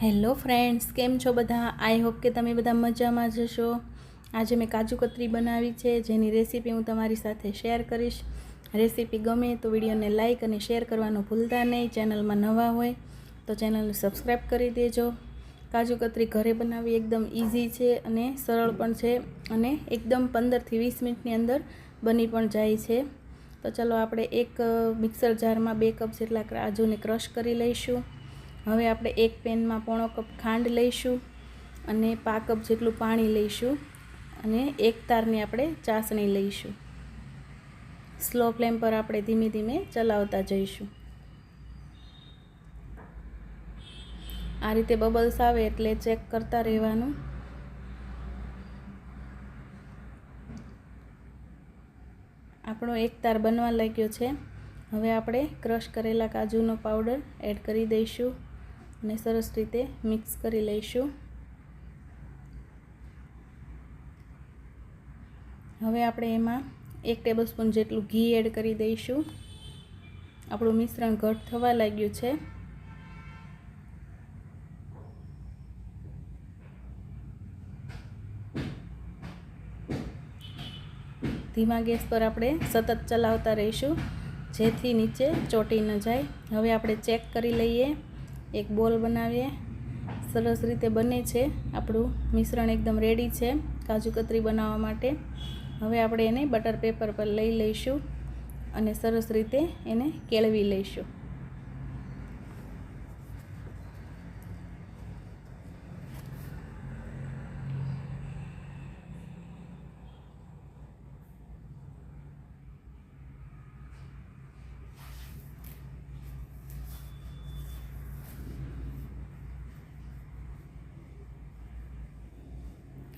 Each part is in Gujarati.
હેલો ફ્રેન્ડ્સ, કેમ છો બધા? આઈ હોપ કે તમે બધા મજામાં જશો. આજે મેં કાજુ કતરી બનાવી છે, જેની રેસીપી હું તમારી સાથે શેર કરીશ. રેસીપી ગમે તો વિડીયોને લાઇક અને શેર કરવાનું ભૂલતા નહીં. ચેનલમાં નવા હોય તો ચેનલને સબસ્ક્રાઈબ કરી દેજો. કાજુ કતરી ઘરે બનાવવી એકદમ ઇઝી છે અને સરળ પણ છે, અને એકદમ 15થી 20 મિનિટની અંદર બની પણ જાય છે. તો ચલો આપણે એક મિક્સર જારમાં 2 કપ જેટલા કાજુને ક્રશ કરી લઈશું. હવે આપણે એક પેનમાં 1/4 કપ ખાંડ લઈશું અને 5 કપ જેટલું પાણી લઈશું અને એક તારની આપણે ચાસણી લઈશું. સ્લો ફ્લેમ પર આપણે ધીમે ધીમે ચલાવતા જઈશું. આ રીતે બબલ્સ આવે એટલે ચેક કરતા રહેવાનું. આપણો એક તાર બનવા લાગ્યો છે. હવે આપણે ક્રશ કરેલા કાજુનો પાવડર એડ કરી દઈશું અને સરસ રીતે મિક્સ કરી લઈશું. હવે આપણે એમાં 1 ટેબલસ્પૂન જેટલું ઘી એડ કરી દઈશું. આપણું મિશ્રણ ઘટ થવા લાગ્યું છે. ધીમા ગેસ પર આપણે સતત ચલાવતા રહીશું, જેથી નીચે ચોંટી ન જાય. હવે આપણે ચેક કરી લઈએ, એક બોલ બનાવીએ. સરસ રીતે બને છે. આપણું મિશ્રણ એકદમ રેડી છે કાજુ કતરી બનાવવા માટે. હવે આપણે એને બટર પેપર પર લઈ લઈશું અને સરસ રીતે એને કેળવી લઈશું.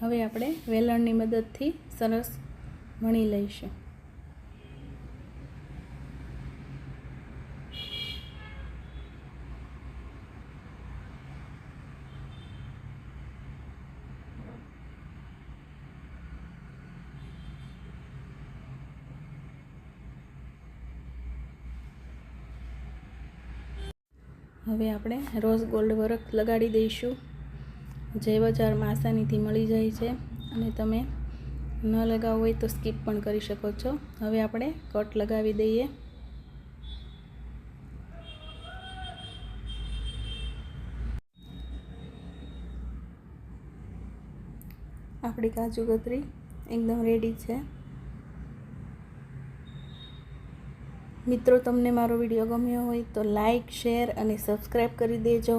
હવે આપણે વેલણની મદદથી સરસ વણી લઈશું. હવે આપણે રોઝ ગોલ્ડ વર્ક લગાડી દઈશું, જે બજારમાં આસાનીથી મળી જાય છે અને તમે ન લગાવવું હોય તો સ્કીપ પણ કરી શકો છો. હવે આપણે કટ લગાવી દઈએ. આપણી કાજુ કતરી એકદમ રેડી છે. મિત્રો, તમને મારો વિડીયો ગમ્યો હોય તો લાઈક, શેર અને સબસ્ક્રાઈબ કરી દેજો.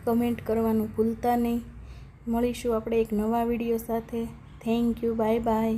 કમેન્ટ કરવાનું ભૂલતા નહીં. મળીશું આપણે એક નવા વિડીયો સાથે. Thank you. Bye bye.